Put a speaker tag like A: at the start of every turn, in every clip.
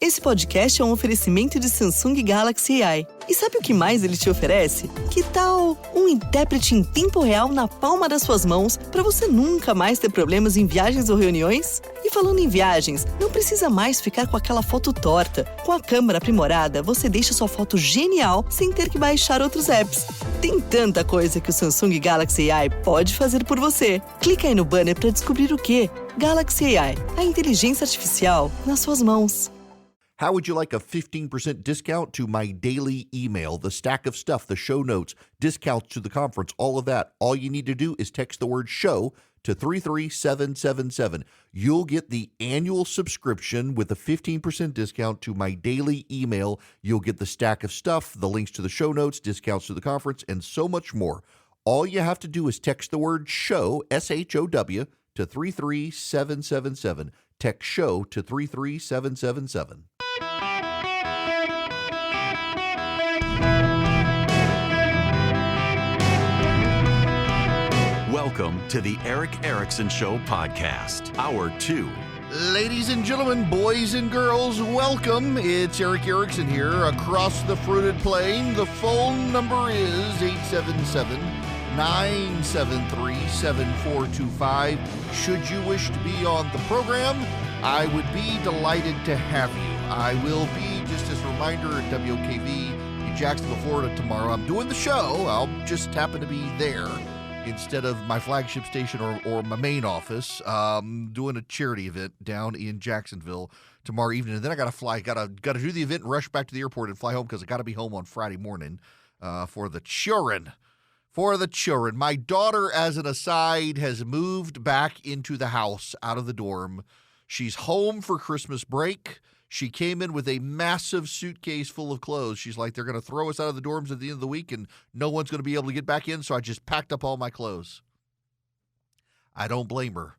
A: Esse podcast é um oferecimento de Samsung Galaxy AI. E sabe o que mais ele te oferece? Que tal um intérprete em tempo real na palma das suas mãos para você nunca mais ter problemas em viagens ou reuniões? E falando em viagens, não precisa mais ficar com aquela foto torta. Com a câmera aprimorada, você deixa sua foto genial sem ter que baixar outros apps. Tem tanta coisa que o Samsung Galaxy AI pode fazer por você. Clica aí no banner para descobrir o que. Galaxy AI, a inteligência artificial nas suas mãos.
B: How would you like a 15% discount to my daily email, the stack of stuff, the show notes, discounts to the conference, all of that? All you need to do is text the word show to 33777. You'll get the annual subscription with a 15% discount to my daily email. You'll get the stack of stuff, the links to the show notes, discounts to the conference, and so much more. All you have to do is text the word show, S-H-O-W, to 33777. Text show to 33777.
C: Welcome to the Eric Erickson Show podcast, Hour 2.
B: Ladies and gentlemen, boys and girls, welcome. It's Eric Erickson here across the fruited plain. The phone number is 877-973-7425. Should you wish to be on the program, I would be delighted to have you. I will be, just as a reminder, at WOKV in Jacksonville, Florida tomorrow. I'm doing the show. I'll just happen to be there instead of my flagship station or my main office, doing a charity event down in Jacksonville tomorrow evening. And then I got to fly, got to do the event and rush back to the airport and fly home because I got to be home on Friday morning for the children. For the children. My daughter, as an aside, has moved back into the house out of the dorm. She's home for Christmas break. She came in with a massive suitcase full of clothes. She's like, they're going to throw us out of the dorms at the end of the week and no one's going to be able to get back in, so I just packed up all my clothes. I don't blame her,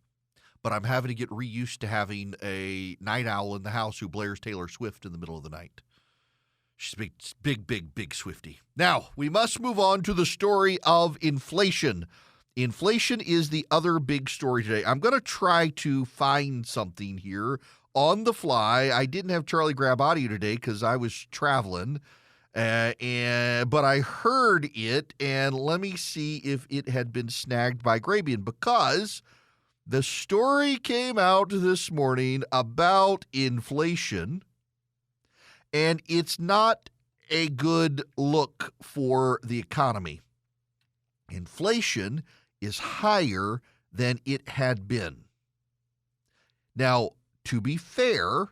B: but I'm having to get reused to having a night owl in the house who blares Taylor Swift in the middle of the night. She's a big Swiftie. Now, we must move on to the story of inflation. Inflation is the other big story today. I'm going to try to find something here on the fly. I didn't have Charlie grab audio today because I was traveling, but I heard it, and let me see if it had been snagged by Grabian, because the story came out this morning about inflation, and it's not a good look for the economy. Inflation is higher than it had been. Now, to be fair,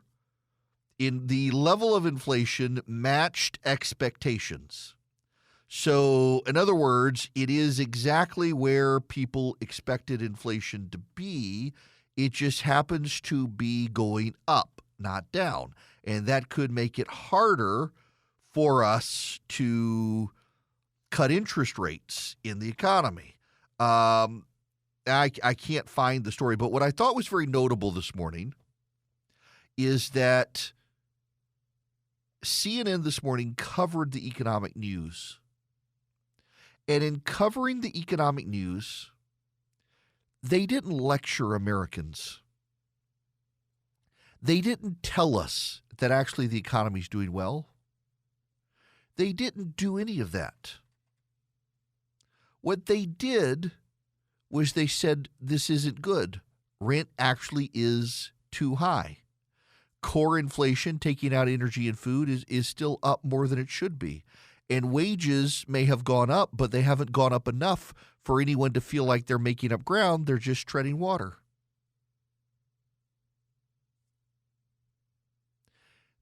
B: in the level of inflation matched expectations. So, in other words, it is exactly where people expected inflation to be. It just happens to be going up, not down. And that could make it harder for us to cut interest rates in the economy. I can't find the story, but what I thought was very notable this morning is that CNN this morning covered the economic news. And in covering the economic news, they didn't lecture Americans. They didn't tell us that actually the economy's doing well. They didn't do any of that. What they did was they said, this isn't good. Rent actually is too high. Core inflation, taking out energy and food, is still up more than it should be. And wages may have gone up, but they haven't gone up enough for anyone to feel like they're making up ground. They're just treading water.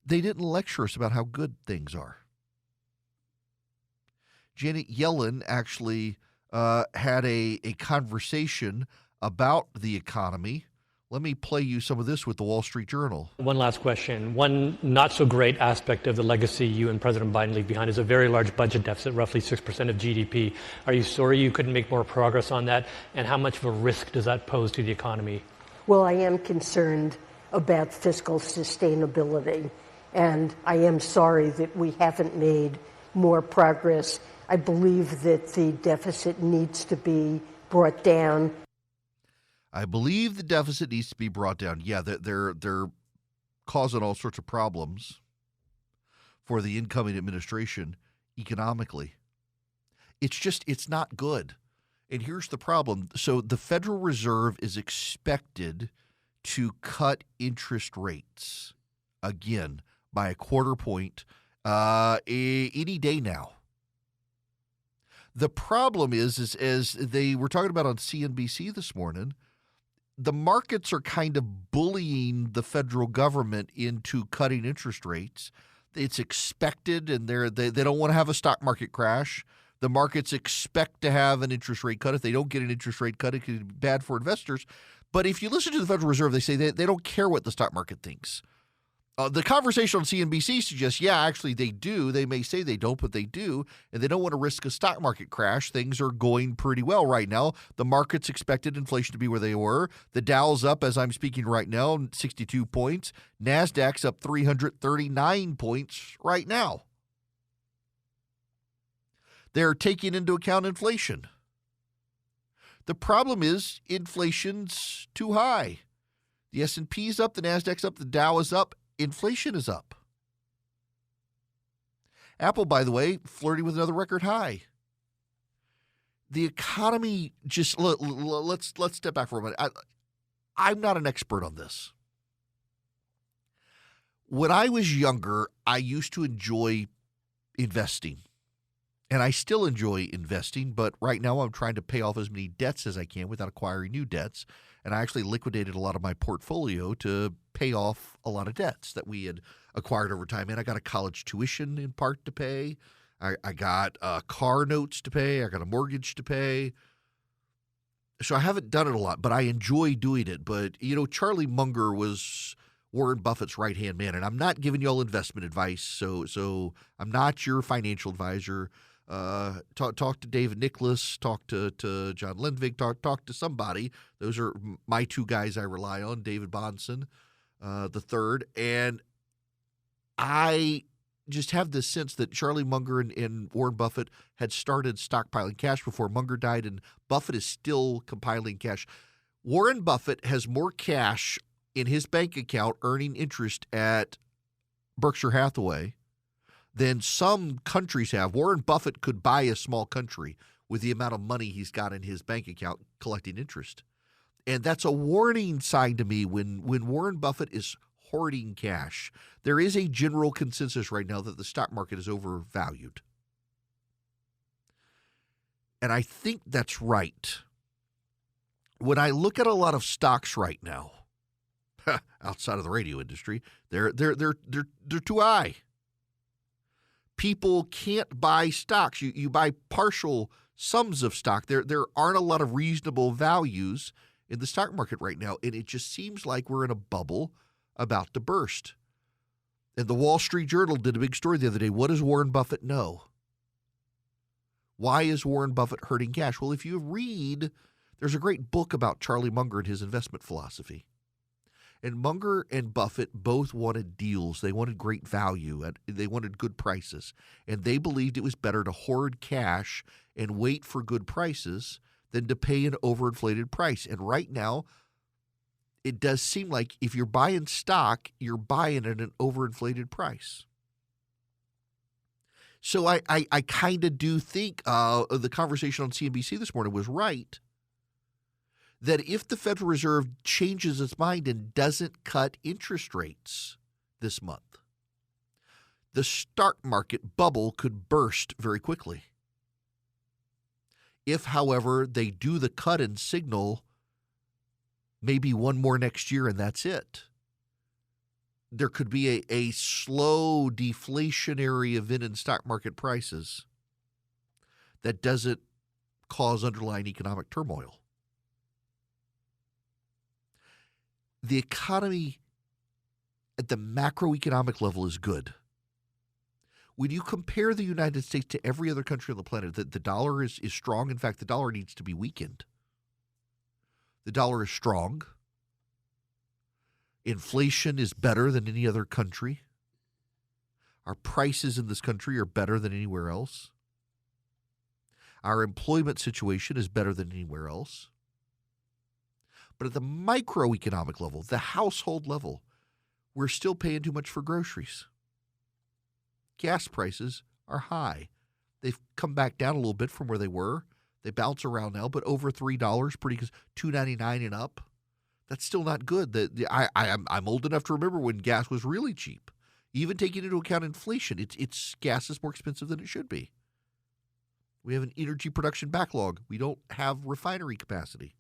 B: They didn't lecture us about how good things are. Janet Yellen actually had a conversation about the economy. Let me play you some of this with the Wall Street Journal.
D: One last question. One not so great aspect of the legacy you and President Biden leave behind is a very large budget deficit, roughly 6% of GDP. Are you sorry you couldn't make more progress on that? And how much of a risk does that pose to the economy?
E: Well, I am concerned about fiscal sustainability, and I am sorry that we haven't made more progress. I believe that the deficit needs to be brought down.
B: I believe the deficit needs to be brought down. Yeah, they're causing all sorts of problems for the incoming administration economically. It's not good. And here's the problem. So the Federal Reserve is expected to cut interest rates again by a quarter point any day now. The problem is as they were talking about on CNBC this morning, the markets are kind of bullying the federal government into cutting interest rates. It's expected, and they don't want to have a stock market crash. The markets expect to have an interest rate cut. If they don't get an interest rate cut, it could be bad for investors. But if you listen to the Federal Reserve, they say they don't care what the stock market thinks. The conversation on CNBC suggests, yeah, actually they do. They may say they don't, but they do. And they don't want to risk a stock market crash. Things are going pretty well right now. The markets expected inflation to be where they were. The Dow's up, as I'm speaking right now, 62 points. NASDAQ's up 339 points right now. They're taking into account inflation. The problem is inflation's too high. The S&P's up, the NASDAQ's up, the Dow is up. Inflation is up. Apple, by the way, flirting with another record high. The economy just let's step back for a minute. I'm not an expert on this. When I was younger, I used to enjoy investing. And I still enjoy investing, but right now I'm trying to pay off as many debts as I can without acquiring new debts. And I actually liquidated a lot of my portfolio to pay off a lot of debts that we had acquired over time. And I got a college tuition in part to pay. I got car notes to pay. I got a mortgage to pay. So I haven't done it a lot, but I enjoy doing it. But, Charlie Munger was Warren Buffett's right-hand man. And I'm not giving you all investment advice, so I'm not your financial advisor. Talk to David Nicholas, talk to John Lindvig, talk to somebody. Those are my two guys I rely on, David Bahnsen, the third. And I just have this sense that Charlie Munger and Warren Buffett had started stockpiling cash before Munger died, and Buffett is still compiling cash. Warren Buffett has more cash in his bank account earning interest at Berkshire Hathaway than some countries have. Warren Buffett could buy a small country with the amount of money he's got in his bank account collecting interest. And that's a warning sign to me when Warren Buffett is hoarding cash. There is a general consensus right now that the stock market is overvalued. And I think that's right. When I look at a lot of stocks right now, outside of the radio industry, they're too high. People can't buy stocks. You buy partial sums of stock. There aren't a lot of reasonable values in the stock market right now, and it just seems like we're in a bubble about to burst. And the Wall Street Journal did a big story the other day. What does Warren Buffett know? Why is Warren Buffett hurting cash? Well, if you read, there's a great book about Charlie Munger and his investment philosophy. And Munger and Buffett both wanted deals. They wanted great value. They wanted good prices. And they believed it was better to hoard cash and wait for good prices than to pay an overinflated price. And right now, it does seem like if you're buying stock, you're buying at an overinflated price. So I kind of do think the conversation on CNBC this morning was right, that if the Federal Reserve changes its mind and doesn't cut interest rates this month, the stock market bubble could burst very quickly. If, however, they do the cut and signal maybe one more next year and that's it, there could be a slow deflationary event in stock market prices that doesn't cause underlying economic turmoil. The economy at the macroeconomic level is good. When you compare the United States to every other country on the planet, the dollar is strong. In fact, the dollar needs to be weakened. The dollar is strong. Inflation is better than any other country. Our prices in this country are better than anywhere else. Our employment situation is better than anywhere else. But at the microeconomic level, the household level, we're still paying too much for groceries. Gas prices are high. They've come back down a little bit from where they were. They bounce around now, but over $3, pretty good, $2.99 and up. That's still not good. I'm old enough to remember when gas was really cheap. Even taking into account inflation, gas is more expensive than it should be. We have an energy production backlog. We don't have refinery capacity.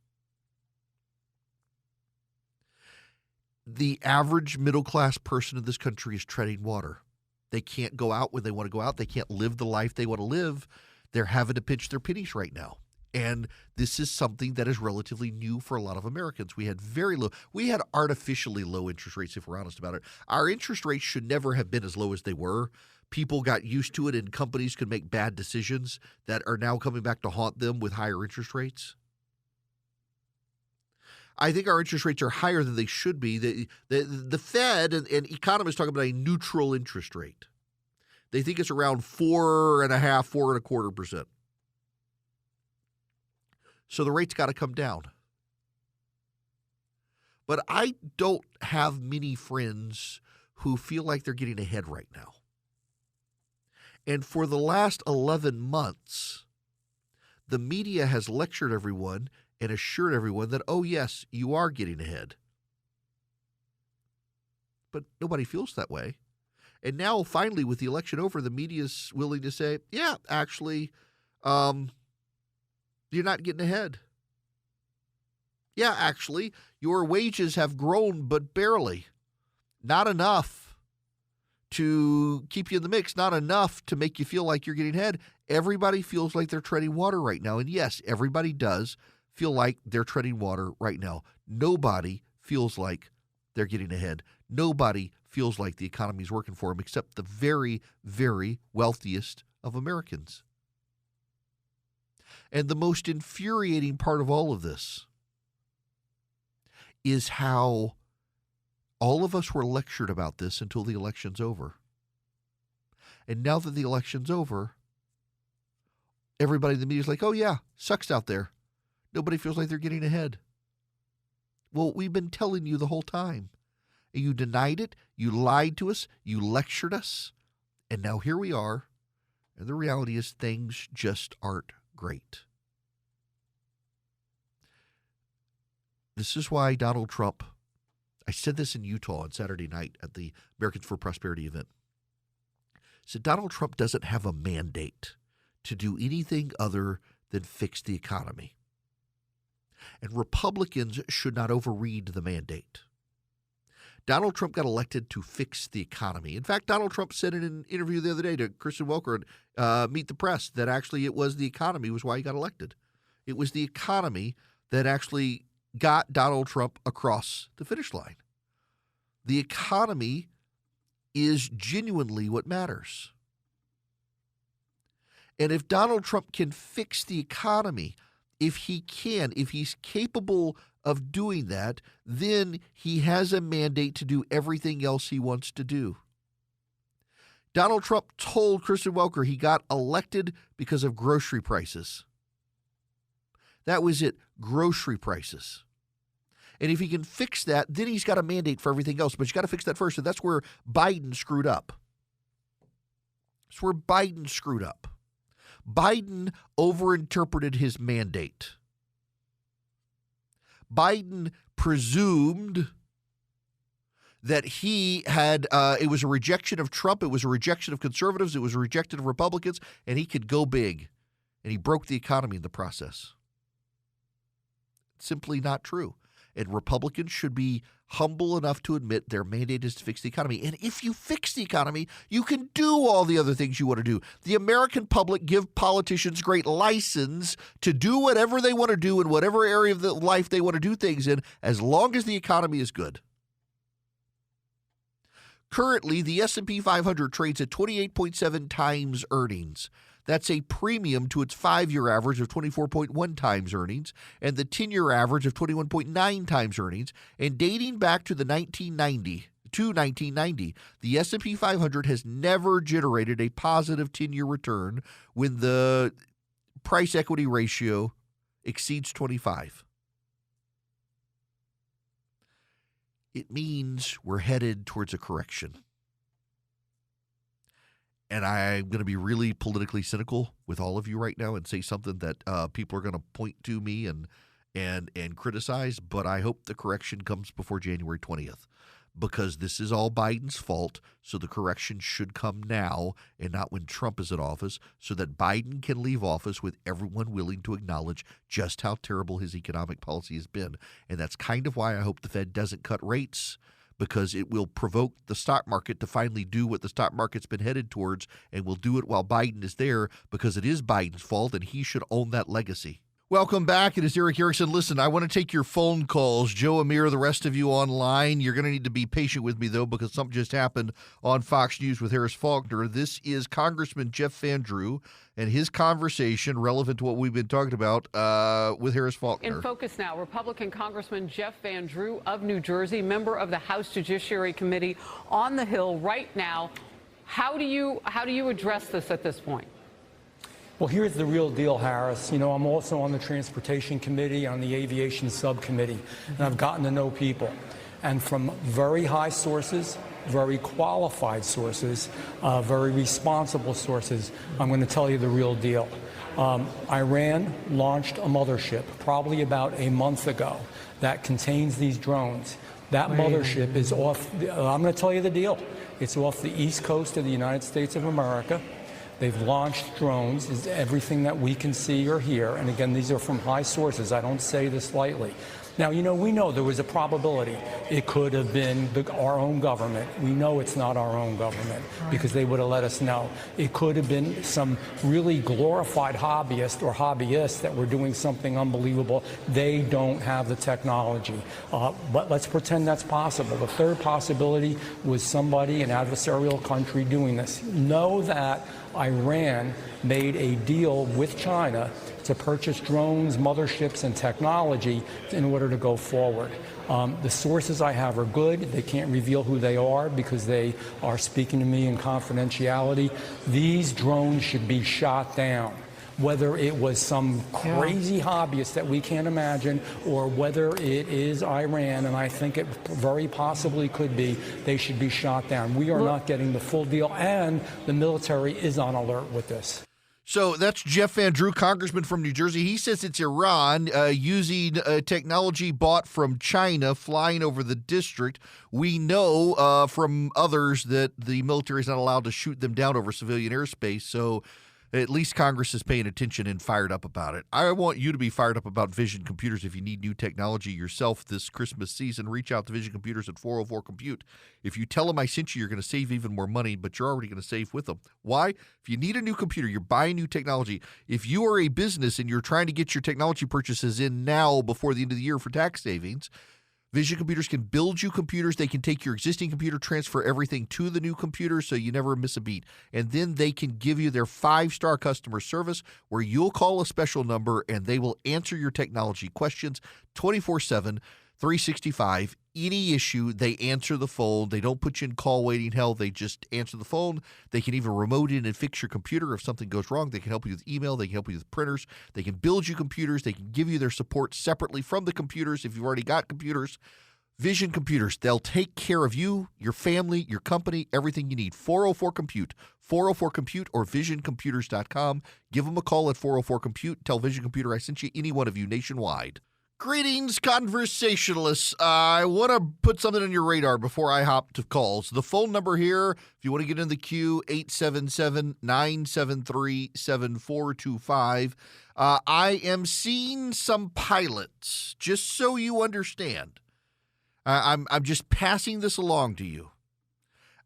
B: The average middle-class person in this country is treading water. They can't go out when they want to go out. They can't live the life they want to live. They're having to pinch their pennies right now. And this is something that is relatively new for a lot of Americans. We had artificially low interest rates, if we're honest about it. Our interest rates should never have been as low as they were. People got used to it, and companies could make bad decisions that are now coming back to haunt them with higher interest rates. I think our interest rates are higher than they should be. The Fed and economists talk about a neutral interest rate. They think it's around 4.5%, 4.25%. So the rate's got to come down. But I don't have many friends who feel like they're getting ahead right now. And for the last 11 months, the media has lectured everyone and assured everyone that, oh, yes, you are getting ahead. But nobody feels that way. And now, finally, with the election over, the media is willing to say, yeah, actually, you're not getting ahead. Yeah, actually, your wages have grown, but barely. Not enough to keep you in the mix, not enough to make you feel like you're getting ahead. Everybody feels like they're treading water right now. And yes, everybody does feel like they're treading water right now. Nobody feels like they're getting ahead. Nobody feels like the economy is working for them except the very, very wealthiest of Americans. And the most infuriating part of all of this is how all of us were lectured about this until the election's over. And now that the election's over, everybody in the media is like, oh yeah, sucks out there. Nobody feels like they're getting ahead. Well, we've been telling you the whole time. And you denied it, you lied to us, you lectured us, and now here we are. And the reality is things just aren't great. This is why Donald Trump, I said this in Utah on Saturday night at the Americans for Prosperity event. I said Donald Trump doesn't have a mandate to do anything other than fix the economy. And Republicans should not overread the mandate. Donald Trump got elected to fix the economy. In fact, Donald Trump said in an interview the other day to Kristen Welker at Meet the Press that actually it was the economy was why he got elected. It was the economy that actually got Donald Trump across the finish line. The economy is genuinely what matters. And if Donald Trump can fix the economy, if he's capable of doing that, then he has a mandate to do everything else he wants to do. Donald Trump told Kristen Welker he got elected because of grocery prices. That was it, grocery prices. And if he can fix that, then he's got a mandate for everything else. But you got to fix that first, and that's where Biden screwed up. That's where Biden screwed up. Biden overinterpreted his mandate. Biden presumed that he had, it was a rejection of Trump, it was a rejection of conservatives, it was a rejection of Republicans, and he could go big. And he broke the economy in the process. It's simply not true. And Republicans should be humble enough to admit their mandate is to fix the economy. And if you fix the economy, you can do all the other things you want to do. The American public give politicians great license to do whatever they want to do in whatever area of the life they want to do things in, as long as the economy is good. Currently, the S&P 500 trades at 28.7 times earnings. That's a premium to its 5-year average of 24.1 times earnings and the 10-year average of 21.9 times earnings. And dating back to 1990, the S&P 500 has never generated a positive 10-year return when the price equity ratio exceeds 25. it means we're headed towards a correction. And I'm going to be really politically cynical with all of you right now and say something that people are going to point to me and criticize, but I hope the correction comes before January 20th, because this is all Biden's fault, so the correction should come now and not when Trump is in office, so that Biden can leave office with everyone willing to acknowledge just how terrible his economic policy has been. And that's kind of why I hope the Fed doesn't cut rates, because it will provoke the stock market to finally do what the stock market's been headed towards, and will do it while Biden is there, because it is Biden's fault and he should own that legacy. Welcome back. It is Eric Erickson. Listen, I want to take your phone calls. Joe, Amir, the rest of you online. You're going to need to be patient with me, though, because something just happened on Fox News with Harris Faulkner. This is Congressman Jeff Van Drew and his conversation relevant to what we've been talking about with Harris Faulkner.
F: In focus now, Republican Congressman Jeff Van Drew of New Jersey, member of the House Judiciary Committee on the Hill right now. How do you address this at this point?
G: Well, here's the real deal, Harris. You know, I'm also on the Transportation Committee, on the Aviation Subcommittee, and I've gotten to know people. And from very high sources, very qualified sources, very responsible sources, I'm going to tell you the real deal. Iran launched a mothership probably about a month ago that contains these drones. That mothership is off, I'm going to tell you the deal. It's off the east coast of the United States of America. They've launched drones, is everything that we can see or hear. And again, these are from high sources. I don't say this lightly. Now, you know, we know there was a probability it could have been our own government. We know it's not our own government because they would have let us know. It could have been some really glorified hobbyist or hobbyists that were doing something unbelievable. They don't have the technology. But let's pretend that's possible. The third possibility was somebody, an adversarial country, doing this. Know that Iran made a deal with China to purchase drones, motherships, and technology in order to go forward. The sources I have are good. They can't reveal who they are because they are speaking to me in confidentiality. These drones should be shot down. Whether it was some crazy hobbyist that we can't imagine, or whether it is Iran, and I think it very possibly could be, they should be shot down. We are not getting the full deal, and the military is on alert with this.
B: So that's Jeff Van Drew, congressman from New Jersey. He says it's Iran using technology bought from China, flying over the district. We know from others that the military is not allowed to shoot them down over civilian airspace, so at least Congress is paying attention and fired up about it. I want you to be fired up about Vision Computers. If you need new technology yourself this Christmas season, reach out to Vision Computers at 404 Compute. If you tell them I sent you, you're going to save even more money, but you're already going to save with them. Why? If you need a new computer, you're buying new technology. If you are a business and you're trying to get your technology purchases in now before the end of the year for tax savings, Vision Computers can build you computers. They can take your existing computer, transfer everything to the new computer so you never miss a beat. And then they can give you their 5-star customer service where you'll call a special number and they will answer your technology questions 24/7, 365. Any issue, they answer the phone. They don't put you in call waiting hell. They just answer the phone. They can even remote in and fix your computer if something goes wrong. They can help you with email. They can help you with printers. They can build you computers. They can give you their support separately from the computers if you've already got computers. Vision Computers, they'll take care of you, your family, your company, everything you need. 404 Compute, 404 Compute, or visioncomputers.com. Give them a call at 404 Compute. Tell Vision Computer I sent you, any one of you nationwide. Greetings, conversationalists. I want to put something on your radar before I hop to calls. The phone number here, if you want to get in the queue, 877-973-7425. I am seeing some pilots, just so you understand. I'm just passing this along to you.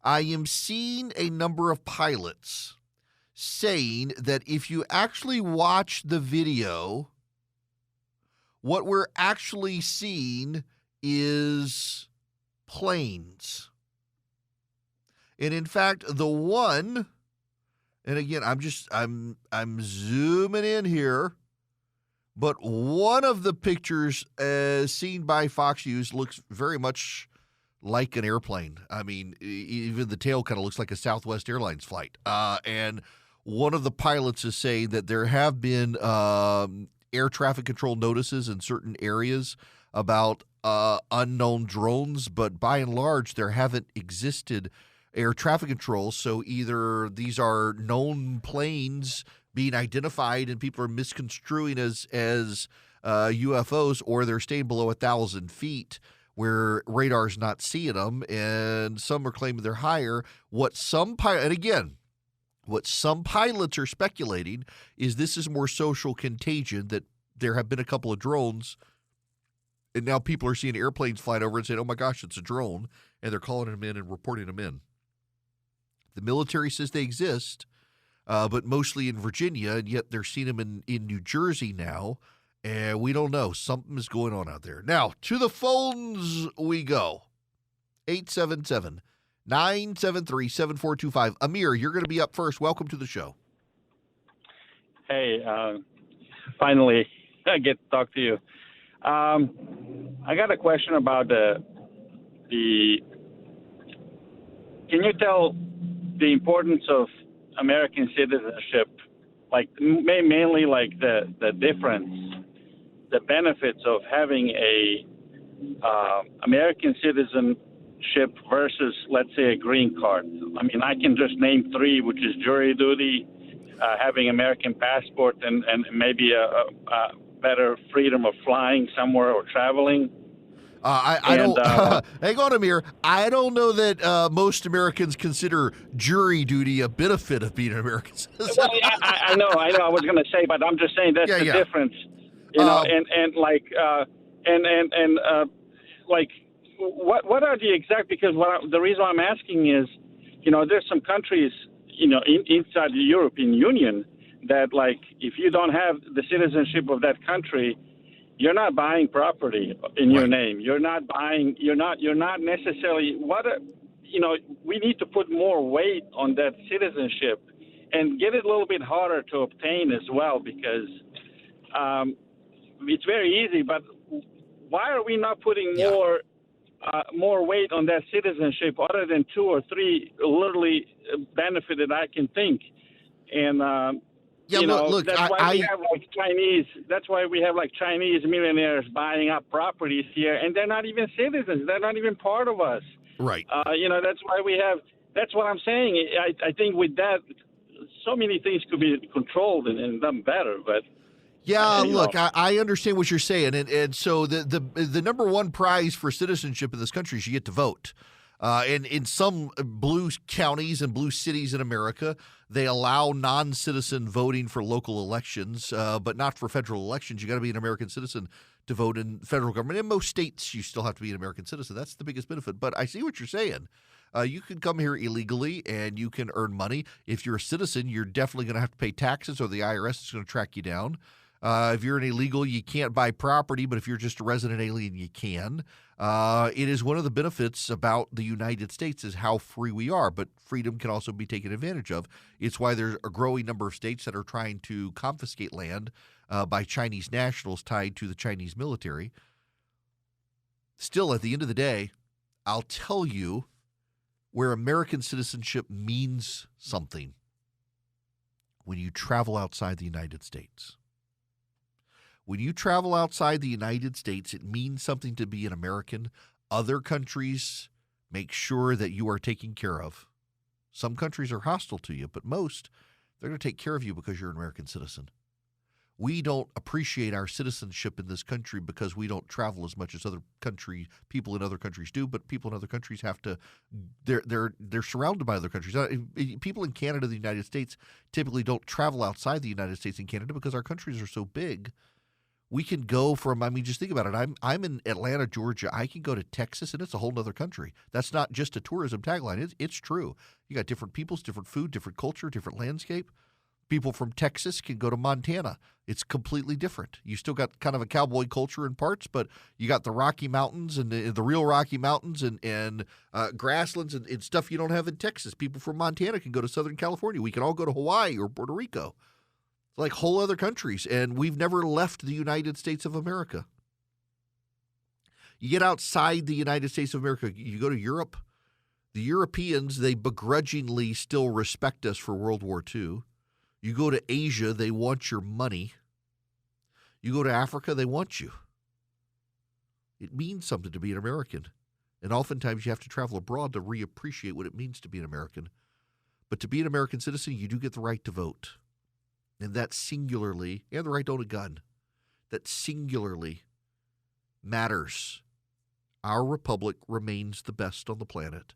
B: I am seeing a number of pilots saying that if you actually watch the video, what we're actually seeing is planes. And in fact, the one, and again, I'm zooming in here, but one of the pictures seen by Fox News looks very much like an airplane. I mean, even the tail kind of looks like a Southwest Airlines flight. And one of the pilots is saying that there have been air traffic control notices in certain areas about unknown drones, but by and large, there haven't existed air traffic controls. So either these are known planes being identified and people are misconstruing as UFOs, or they're staying below 1,000 feet where radar's not seeing them, and some are claiming they're higher. What some pilots are speculating is this is more social contagion, that there have been a couple of drones, and now people are seeing airplanes flying over and saying, oh my gosh, it's a drone, and they're calling them in and reporting them in. The military says they exist, but mostly in Virginia, and yet they're seeing them in New Jersey now, and we don't know. Something is going on out there. Now, to the phones we go. 877-973-7425. Amir, you're going to be up first. Welcome to the show.
H: Hey, finally, I get to talk to you. I got a question about the. Can you tell the importance of American citizenship, like mainly like the difference, the benefits of having a American citizenship versus, let's say, a green card? I mean, I can just name three, which is jury duty, having American passport, and maybe a better freedom of flying somewhere or traveling.
B: I don't. Hang on, Amir. I don't know that most Americans consider jury duty a benefit of being an American citizen.
H: Well, I know. I was going to say, but I'm just saying that's the difference. You know, what are the exact? Because the reason I'm asking is, you know, there's some countries, you know, inside the European Union that, like, if you don't have the citizenship of that country, you're not buying property in your name. You're not buying. You're not necessarily. You know, we need to put more weight on that citizenship and get it a little bit harder to obtain as well, because it's very easy. But why are we not putting more weight on that citizenship, other than two or three literally benefit that I can think? And
B: look,
H: that's why we have like Chinese. That's why we have like Chinese millionaires buying up properties here, and they're not even citizens. They're not even part of us.
B: Right.
H: You know, that's why we have. That's what I'm saying. I think with that, so many things could be controlled and done better. But
B: look, I understand what you're saying, and so the number one prize for citizenship in this country is you get to vote. And in some blue counties and blue cities in America, they allow non-citizen voting for local elections, but not for federal elections. You got to be an American citizen to vote in federal government. In most states, you still have to be an American citizen. That's the biggest benefit. But I see what you're saying. You can come here illegally and you can earn money. If you're a citizen, you're definitely going to have to pay taxes, or the IRS is going to track you down. If you're an illegal, you can't buy property, but if you're just a resident alien, you can. It is one of the benefits about the United States is how free we are, but freedom can also be taken advantage of. It's why there's a growing number of states that are trying to confiscate land by Chinese nationals tied to the Chinese military. Still, at the end of the day, I'll tell you where American citizenship means something: when you travel outside the United States. When you travel outside the United States, it means something to be an American. Other countries make sure that you are taken care of. Some countries are hostile to you, but most, they're going to take care of you because you're an American citizen. We don't appreciate our citizenship in this country because we don't travel as much as people in other countries do, but people in other countries have to, they're surrounded by other countries. People in Canada, the United States, typically don't travel outside the United States and Canada because our countries are so big. We can go from, just think about it. I'm in Atlanta, Georgia. I can go to Texas, and it's a whole other country. That's not just a tourism tagline. It's true. You got different peoples, different food, different culture, different landscape. People from Texas can go to Montana. It's completely different. You still got kind of a cowboy culture in parts, but you got the Rocky Mountains and the real Rocky Mountains and grasslands and stuff you don't have in Texas. People from Montana can go to Southern California. We can all go to Hawaii or Puerto Rico. Like whole other countries, and we've never left the United States of America. You get outside the United States of America, you go to Europe, the Europeans, they begrudgingly still respect us for World War II. You go to Asia, they want your money. You go to Africa, they want you. It means something to be an American. And oftentimes you have to travel abroad to reappreciate what it means to be an American. But to be an American citizen, you do get the right to vote. And that singularly, and the right to own a gun, that singularly matters. Our republic remains the best on the planet,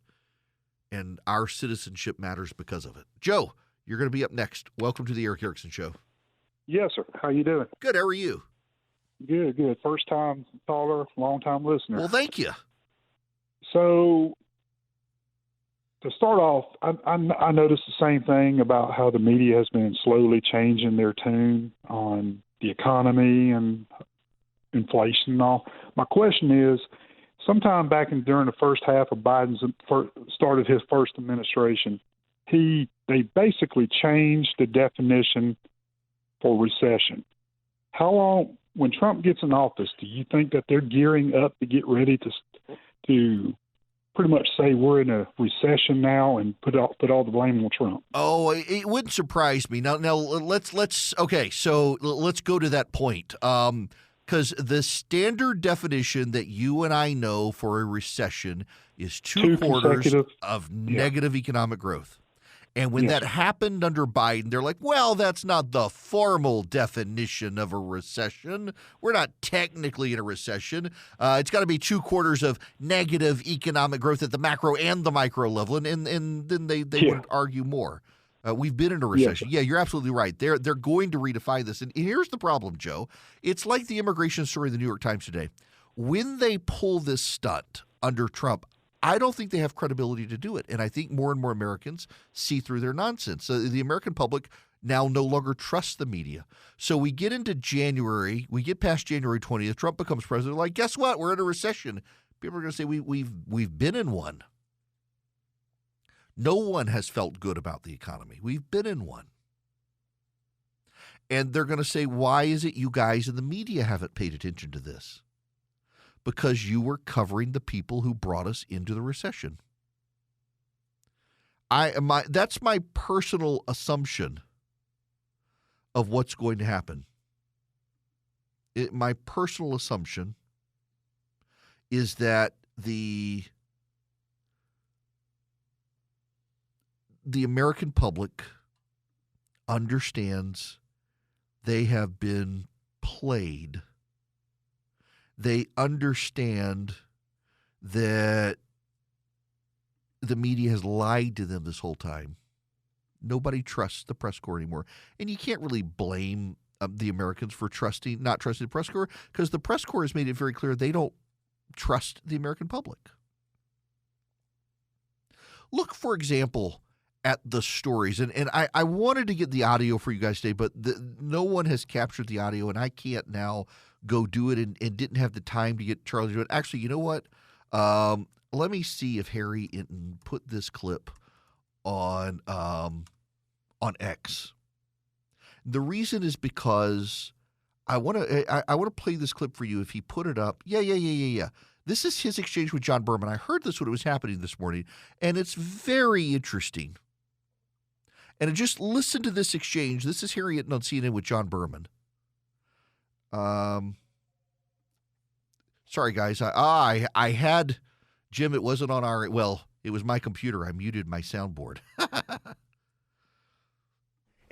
B: and our citizenship matters because of it. Joe, you're going to be up next. Welcome to the Eric Erickson Show.
I: Yes, sir. How you doing?
B: Good. How are you?
I: Good, good. First time caller, long time listener.
B: Well, thank you.
I: So, to start off, I noticed the same thing about how the media has been slowly changing their tune on the economy and inflation and all. My question is, sometime during the first half of Biden's started his first administration, they basically changed the definition for recession. How long, when Trump gets in office, do you think that they're gearing up to get ready to pretty much say we're in a recession now and put all the blame on Trump?
B: Oh, it wouldn't surprise me. Now let's go to that point. Because the standard definition that you and I know for a recession is two quarters of negative economic growth. And when that happened under Biden, they're like, well, that's not the formal definition of a recession. We're not technically in a recession. It's got to be 2 quarters of negative economic growth at the macro and the micro level. And then they would argue more. We've been in a recession. Yeah, you're absolutely right. They're going to redefine this. And here's the problem, Joe. It's like the immigration story in the New York Times today. When they pull this stunt under Trump, I don't think they have credibility to do it. And I think more and more Americans see through their nonsense. So the American public now no longer trusts the media. So we get into January, we get past January 20th, Trump becomes president. Like, guess what? We're in a recession. People are going to say we've been in one. No one has felt good about the economy. We've been in one. And they're going to say, why is it you guys in the media haven't paid attention to this? Because you were covering the people who brought us into the recession. That's my personal assumption of what's going to happen. My personal assumption is that the American public understands they have been played. They understand that the media has lied to them this whole time. Nobody trusts the press corps anymore. And you can't really blame the Americans for not trusting the press corps, because the press corps has made it very clear they don't trust the American public. Look, for example, at the stories. And I wanted to get the audio for you guys today, but no one has captured the audio, and I can't now go do it and didn't have the time to get Charlie to do it. Actually, you know what? Let me see if Harry Inton put this clip on X. The reason is because I want to play this clip for you if he put it up. Yeah. This is his exchange with John Berman. I heard this when it was happening this morning, and it's very interesting. And just listen to this exchange. This is Harry Inton on CNN with John Berman. Sorry, guys. I had, Jim, it wasn't on our, well, it was my computer. I muted my soundboard.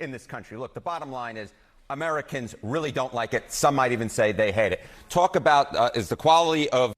J: In this country. Look, the bottom line is Americans really don't like it. Some might even say they hate it. Talk about is the quality of,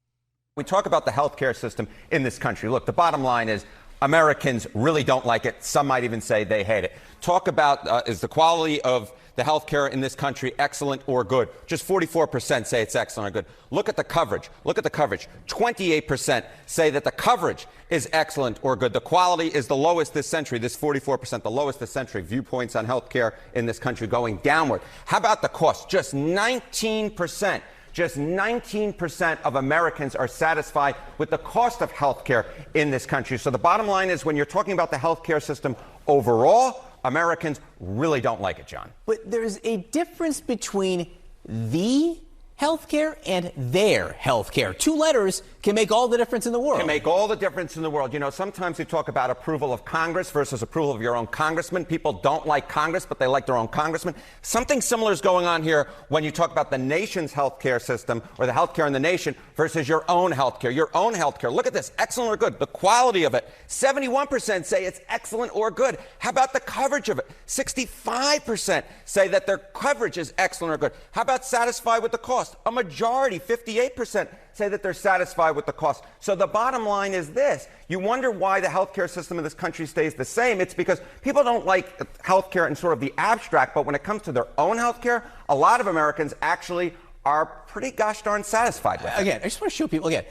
J: we talk about the healthcare system in this country. Look, the bottom line is Americans really don't like it. Some might even say they hate it. Talk about is the quality of the health care in this country excellent or good? Just 44% say it's excellent or good. Look at the coverage. 28% say that the coverage is excellent or good. The quality is the lowest this century, this 44%, the lowest this century. Viewpoints on health care in this country going downward. How about the cost? Just 19%. Just 19% of Americans are satisfied with the cost of health care in this country. So the bottom line is when you're talking about the health care system overall, Americans really don't like it, John.
K: But there's a difference between the health care and their health care. 2 letters
L: can make all the difference in the world.
J: Can make all the difference in the world. You know, sometimes we talk about approval of Congress versus approval of your own congressman. People don't like Congress, but they like their own congressman. Something similar is going on here when you talk about the nation's healthcare system or the healthcare in the nation versus your own healthcare. Your own healthcare. Look at this. Excellent or good. The quality of it. 71% say it's excellent or good. How about the coverage of it? 65% say that their coverage is excellent or good. How about satisfied with the cost? A majority, 58%, say that they're satisfied with the cost. So the bottom line is this. You wonder why the healthcare system in this country stays the same. It's because people don't like healthcare in sort of the abstract, but when it comes to their own healthcare, a lot of Americans actually are pretty gosh darn satisfied with it.
L: Again, I just want to show people, again,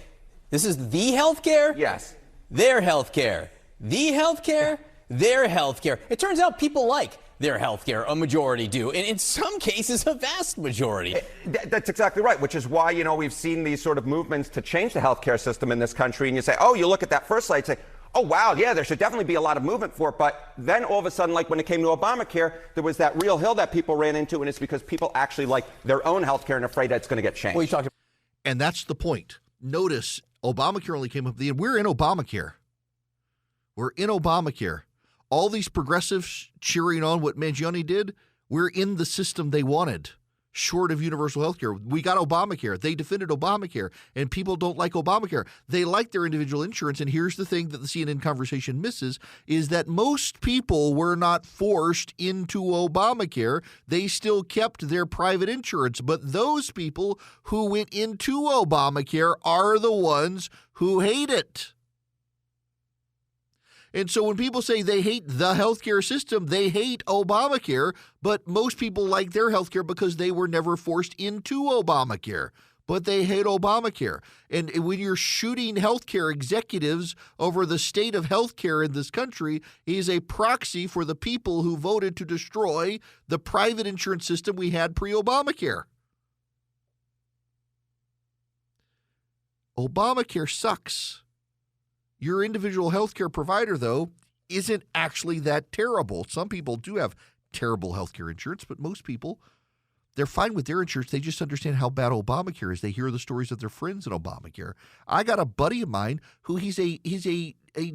L: this is the healthcare.
J: Yes.
L: Their healthcare. The healthcare. Their healthcare. It turns out people like their healthcare. A majority do. And in some cases, a vast majority.
J: That's exactly right, which is why, you know, we've seen these sort of movements to change the healthcare system in this country. And you say, oh, you look at that first slide, say, oh, wow, yeah, there should definitely be a lot of movement for it. But then all of a sudden, like when it came to Obamacare, there was that real hill that people ran into. And it's because people actually like their own healthcare and afraid that it's going to get changed.
L: Well, you talked
B: and that's the point. Notice Obamacare only came up at the end. We're in Obamacare. We're in Obamacare. All these progressives cheering on what Mangione did, we're in the system they wanted, short of universal health care. We got Obamacare. They defended Obamacare, and people don't like Obamacare. They like their individual insurance, and here's the thing that the CNN conversation misses, is that most people were not forced into Obamacare. They still kept their private insurance, but those people who went into Obamacare are the ones who hate it. And so when people say they hate the healthcare system, they hate Obamacare, but most people like their healthcare because they were never forced into Obamacare. But they hate Obamacare. And when you're shooting healthcare executives over the state of healthcare in this country, is a proxy for the people who voted to destroy the private insurance system we had pre-Obamacare. Obamacare sucks. Your individual healthcare provider, though, isn't actually that terrible. Some people do have terrible healthcare insurance, but most people, they're fine with their insurance. They just understand how bad Obamacare is. They hear the stories of their friends in Obamacare. I got a buddy of mine who he's a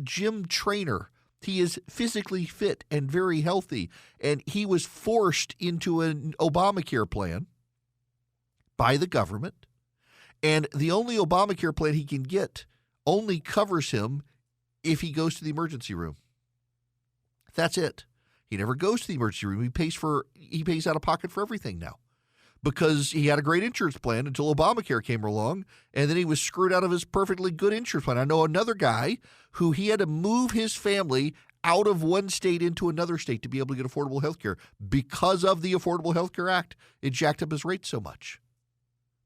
B: gym trainer. He is physically fit and very healthy, and he was forced into an Obamacare plan by the government, and the only Obamacare plan he can get only covers him if he goes to the emergency room. That's it. He never goes to the emergency room. He pays out of pocket for everything now because he had a great insurance plan until Obamacare came along, and then he was screwed out of his perfectly good insurance plan. I know another guy who he had to move his family out of one state into another state to be able to get affordable health care because of the Affordable Health Care Act. It jacked up his rates so much.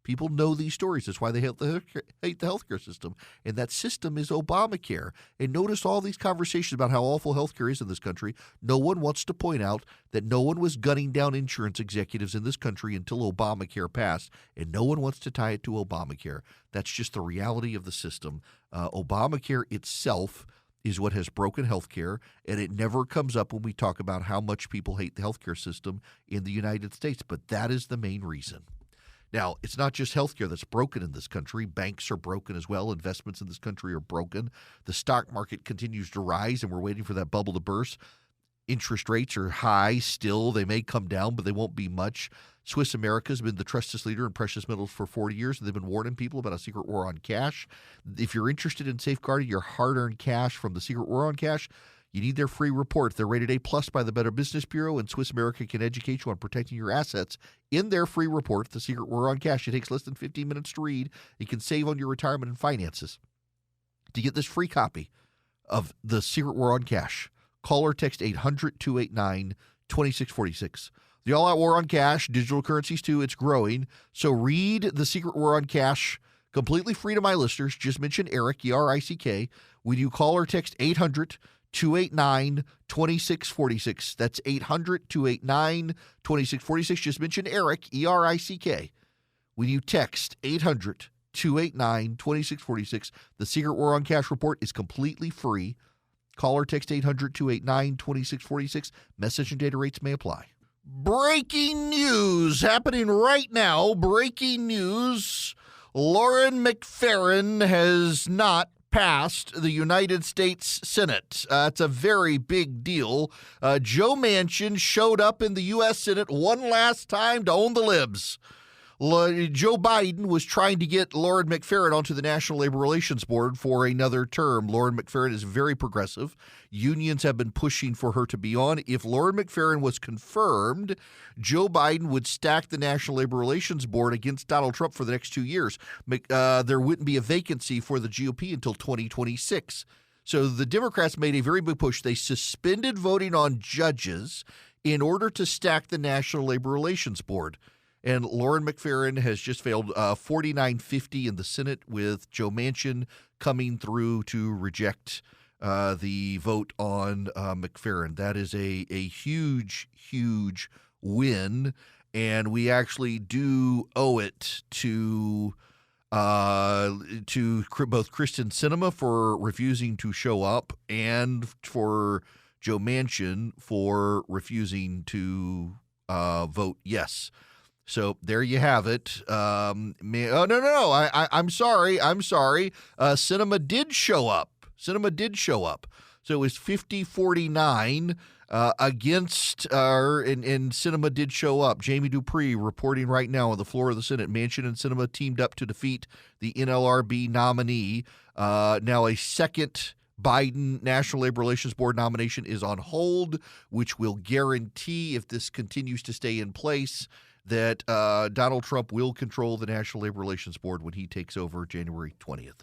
B: People know these stories. That's why they hate the healthcare system. And that system is Obamacare. And notice all these conversations about how awful healthcare is in this country. No one wants to point out that no one was gunning down insurance executives in this country until Obamacare passed. And no one wants to tie it to Obamacare. That's just the reality of the system. Obamacare itself is what has broken healthcare, and it never comes up when we talk about how much people hate the healthcare system in the United States. But that is the main reason. Now, it's not just healthcare that's broken in this country. Banks are broken as well. Investments in this country are broken. The stock market continues to rise, and we're waiting for that bubble to burst. Interest rates are high still. They may come down, but they won't be much. Swiss America has been the trusted leader in precious metals for 40 years, and they've been warning people about a secret war on cash. If you're interested in safeguarding your hard-earned cash from the secret war on cash, you need their free report. They're rated A+ by the Better Business Bureau, and Swiss America can educate you on protecting your assets in their free report, The Secret War on Cash. It takes less than 15 minutes to read. You can save on your retirement and finances. To get this free copy of The Secret War on Cash, call or text 800-289-2646. The all-out war on cash, digital currencies too, it's growing. So read The Secret War on Cash completely free to my listeners. Just mention Eric, E-R-I-C-K. When you call or text 800-289-2646. That's 800-289-2646. Just mention Eric, E-R-I-C-K. When you text 800-289-2646, The Secret War on Cash report is completely free. Call or text 800-289-2646. Message and data rates may apply. Breaking news happening right now. Breaking news. Lauren McFerrin has not passed the United States Senate. It's a very big deal. Joe Manchin showed up in the U.S. Senate one last time to own the libs. Joe Biden was trying to get Lauren McFerrin onto the National Labor Relations Board for another term. Lauren McFerrin is very progressive. Unions have been pushing for her to be on. If Lauren McFerrin was confirmed, Joe Biden would stack the National Labor Relations Board against Donald Trump for the next 2 years. There wouldn't be a vacancy for the GOP until 2026. So the Democrats made a very big push. They suspended voting on judges in order to stack the National Labor Relations Board. And Lauren McFerrin has just failed 49-50 in the Senate, with Joe Manchin coming through to reject the vote on McFerrin. That is a huge, huge win, and we actually do owe it to both Kristen Sinema for refusing to show up and for Joe Manchin for refusing to vote yes. So there you have it. I'm sorry. Sinema did show up. So it was 50-49 against and Sinema did show up. Jamie Dupree reporting right now on the floor of the Senate. Manchin and Sinema teamed up to defeat the NLRB nominee. Now a second Biden National Labor Relations Board nomination is on hold, which will guarantee, if this continues to stay in place, that Donald Trump will control the National Labor Relations Board when he takes over January 20th.